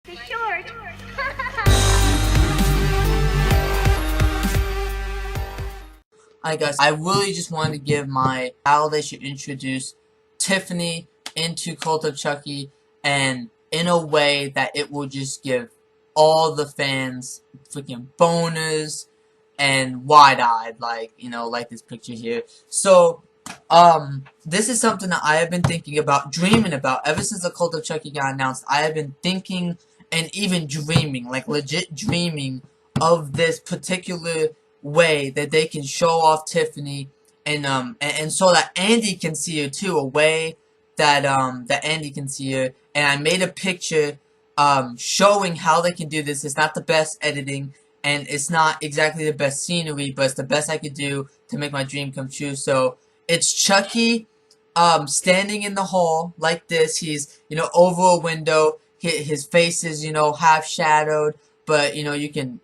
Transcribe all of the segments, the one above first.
The short. Hi guys, I really just wanted to give my how they should introduce Tiffany into Cult of Chucky, and in a way that it will just give all the fans freaking boners and wide-eyed, like, you know, like this picture here. So, this is something that I have been thinking about, dreaming about, ever since the Cult of Chucky got announced. I have been thinking and even dreaming, like legit dreaming of this particular way that they can show off Tiffany, and so that Andy can see her too, a way that that Andy can see her. And I made a picture showing how they can do this. It's not the best editing and it's not exactly the best scenery, but it's the best I could do to make my dream come true. So it's Chucky standing in the hall like this. He's, you know, over a window. His face is, you know, half shadowed, but you know, you can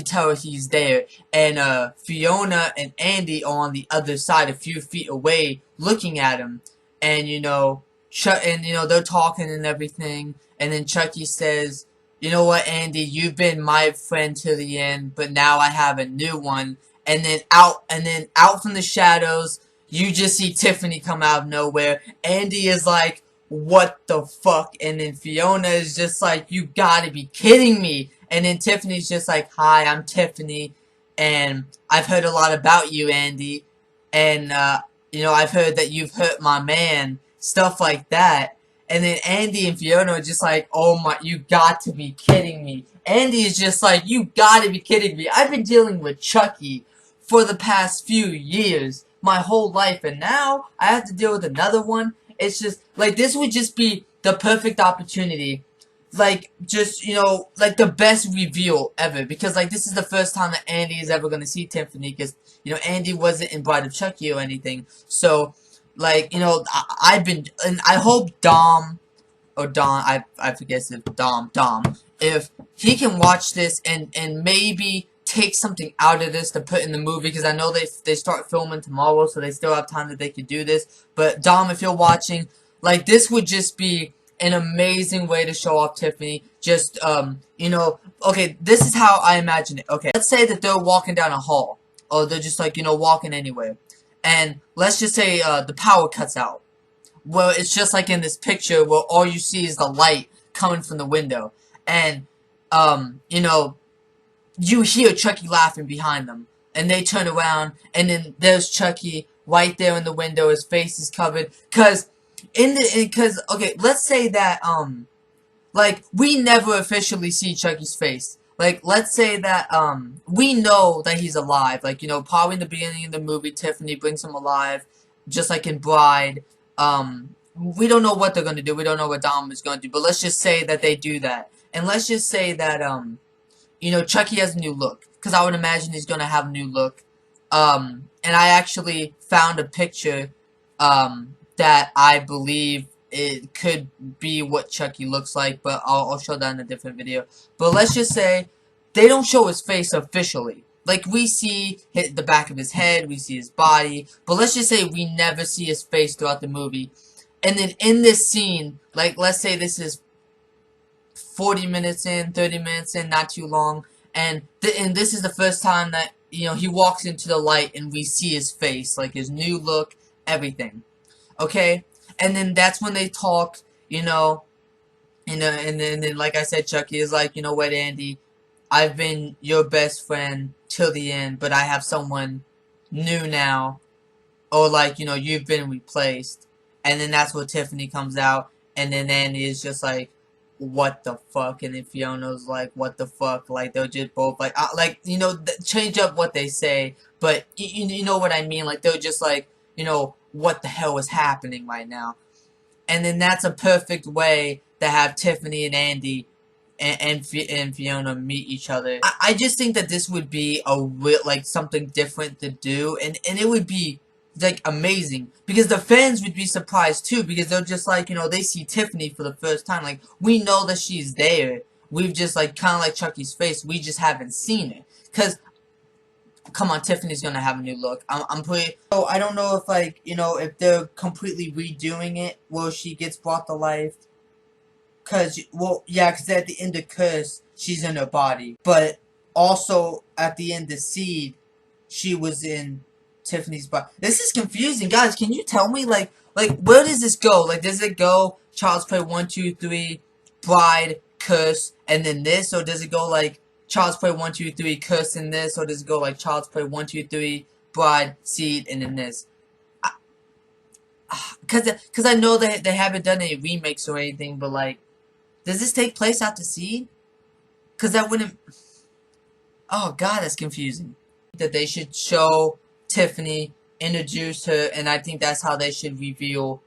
tell he's there. And Fiona and Andy are on the other side, a few feet away, looking at him. And you know, they're talking and everything. And then Chucky says, "You know what, Andy? You've been my friend to the end, but now I have a new one." And then out from the shadows, you just see Tiffany come out of nowhere. Andy is like, "What the fuck?" And then Fiona is just like, "You gotta be kidding me." And then Tiffany's just like, "Hi, I'm Tiffany, and I've heard a lot about you, Andy, and you know, I've heard that you've hurt my man," stuff like that. And then Andy and Fiona are just like, "Oh my, you got to be kidding me." Andy is just like, "You gotta be kidding me. I've been dealing with Chucky for the past few years, my whole life, and now I have to deal with another one." It's just, like, this would just be the perfect opportunity. Like, just, you know, like, the best reveal ever. Because, like, this is the first time that Andy is ever gonna see Tiffany. Because, you know, Andy wasn't in Bride of Chucky or anything. So, like, you know, I've been, and I hope Dom, or Don, I forget if Dom, if he can watch this and maybe take something out of this to put in the movie, because I know they start filming tomorrow, so they still have time that they could do this. But Dom, if you're watching, like, this would just be an amazing way to show off Tiffany. Just, you know, okay, this is how I imagine it. Okay, let's say that they're walking down a hall, or they're just, like, you know, walking anywhere. And let's just say, the power cuts out. Well, it's just like in this picture where all you see is the light coming from the window. And, you know, you hear Chucky laughing behind them. And they turn around, and then there's Chucky right there in the window. His face is covered. Cause, okay, let's say that, like, we never officially see Chucky's face. Like, let's say that, we know that he's alive. Like, you know, probably in the beginning of the movie, Tiffany brings him alive, just like in Bride. We don't know what they're gonna do. We don't know what Dom is gonna do. But let's just say that they do that. And let's just say that, you know, Chucky has a new look. Because I would imagine he's gonna have a new look. And I actually found a picture, that I believe it could be what Chucky looks like, but I'll show that in a different video. But let's just say they don't show his face officially. Like, we see the back of his head, we see his body, but let's just say we never see his face throughout the movie. And then in this scene, like, let's say this is 40 minutes in, 30 minutes in, not too long, and this is the first time that, you know, he walks into the light and we see his face, like his new look, everything. Okay? And then that's when they talk, you know, and then, like I said, Chucky is like, "You know what, Andy, I've been your best friend till the end, but I have someone new now," or like, you know, "You've been replaced." And then that's where Tiffany comes out, and then Andy is just like, "What the fuck?" And then Fiona's like, "What the fuck?" Like, they're just both like, you know, change up what they say, but you know what I mean? Like, they're just like, you know, what the hell is happening right now? And then that's a perfect way to have Tiffany and Andy and Fiona meet each other. I just think that this would be like, something different to do, and it would be, like, amazing, because the fans would be surprised too, because they're just like, you know, they see Tiffany for the first time. Like, we know that she's there. We've just, like, kind of like Chucky's face, we just haven't seen her. Because, come on, Tiffany's gonna have a new look. I'm pretty. So I don't know if, like, you know, if they're completely redoing it where she gets brought to life. Cause, well, yeah, cause at the end of Curse, she's in her body. But also, at the end of Seed, she was in Tiffany's body. This is confusing. Guys, can you tell me, like, where does this go? Like, does it go Child's Play 1, 2, 3, Bride, Curse, and then this? Or does it go, like, Child's Play 1, 2, 3, Curse, and this? Or does it go, like, Child's Play 1, 2, 3, Bride, Seed, and then this? Cause I know they haven't done any remakes or anything, but, like, does this take place after Seed? Cause that wouldn't... Oh god, that's confusing. That they should show Tiffany, introduce her, and I think that's how they should reveal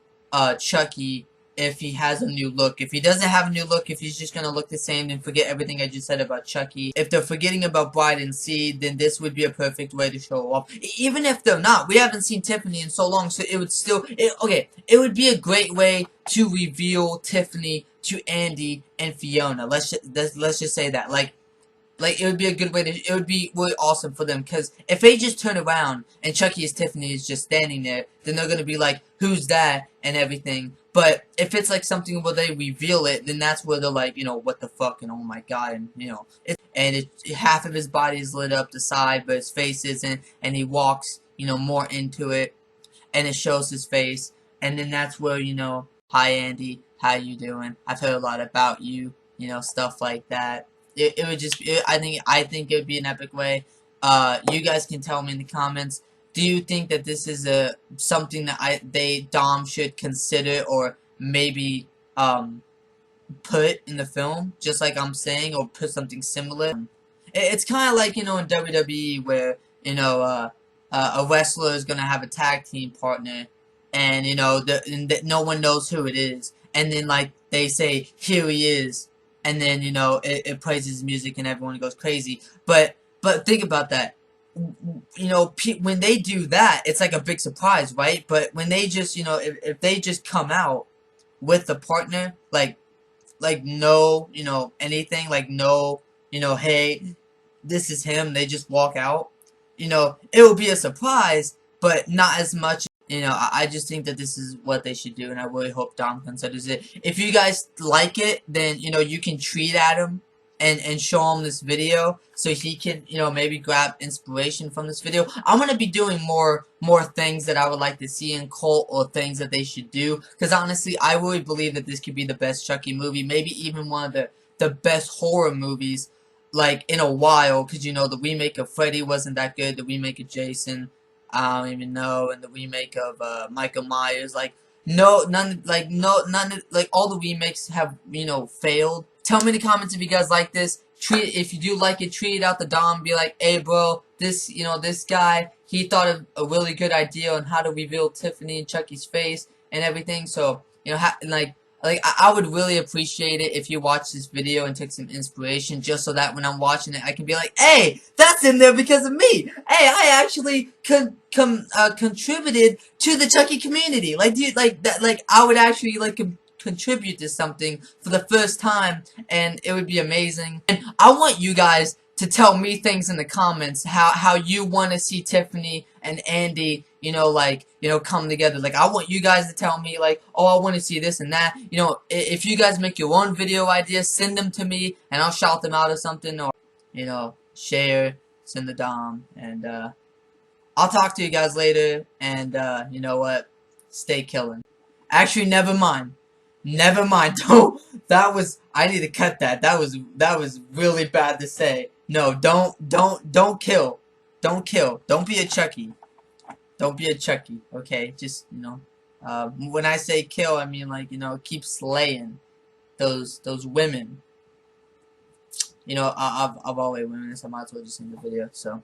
Chucky if he has a new look. If he doesn't have a new look, if he's just gonna look the same, then forget everything I just said about Chucky. If they're forgetting about Bride and Seed, then this would be a perfect way to show off. Even if they're not, we haven't seen Tiffany in so long, so it would still... it would be a great way to reveal Tiffany to Andy and Fiona. Let's just say that. Like, it would be a good way to... It would be really awesome for them, because if they just turn around and Chucky as Tiffany is just standing there, then they're going to be like, who's that? And everything. But if it's, like, something where they reveal it, then that's where they're like, you know, what the fuck, and oh my god, and, you know... half of his body is lit up the side, but his face isn't, and he walks, you know, more into it, and it shows his face, and then that's where, you know, hi Andy, how you doing? I've heard a lot about you, you know, stuff like that. It would just, I think it would be an epic way. You guys can tell me in the comments. Do you think that this is something that Dom should consider or maybe put in the film, just like I'm saying, or put something similar? It's kind of like, you know, in WWE where, you know, a wrestler is gonna have a tag team partner, and you know, no one knows who it is, and then like they say, here he is. And then, you know, it plays his music and everyone goes crazy. But think about that. You know, when they do that, it's like a big surprise, right? But when they just, you know, if they just come out with a partner, like no, you know, anything, like no, you know, hey, this is him, they just walk out, you know, it will be a surprise, but not as much. You know, I just think that this is what they should do, and I really hope Dom considers it. If you guys like it, then, you know, you can tweet at him and show him this video so he can, you know, maybe grab inspiration from this video. I'm going to be doing more things that I would like to see in Cult, or things that they should do, because honestly, I really believe that this could be the best Chucky movie, maybe even one of the best horror movies, like, in a while, because, you know, the remake of Freddy wasn't that good, the remake of Jason... I don't even know, and the remake of Michael Myers, like none, like all the remakes have, you know, failed. Tell me in the comments if you guys like this. If you do like it, tweet it out to Dom. Be like, hey bro, this, you know, this guy, he thought of a really good idea on how to reveal Tiffany and Chucky's face and everything. So, you know, I would really appreciate it if you watch this video and take some inspiration, just so that when I'm watching it, I can be like, hey, that's in there because of me. Hey, I actually contributed to the Chucky community. Like, dude, like that, like I would actually like contribute to something for the first time, and it would be amazing. And I want you guys to tell me things in the comments, how you want to see Tiffany and Andy, you know, like, you know, come together. Like, I want you guys to tell me, like, oh, I want to see this and that. You know, if you guys make your own video ideas, send them to me, and I'll shout them out or something, or, you know, share, send the Dom, and, I'll talk to you guys later, and, you know what, stay killing. Actually, never mind. Never mind. Don't, I need to cut that. That was really bad to say. No, don't kill. Don't kill. Don't be a Chucky. Don't be a Chucky, okay? Just, you know, when I say kill, I mean, like, you know, keep slaying those women. You know, I've always women, so I might as well just end the video, so.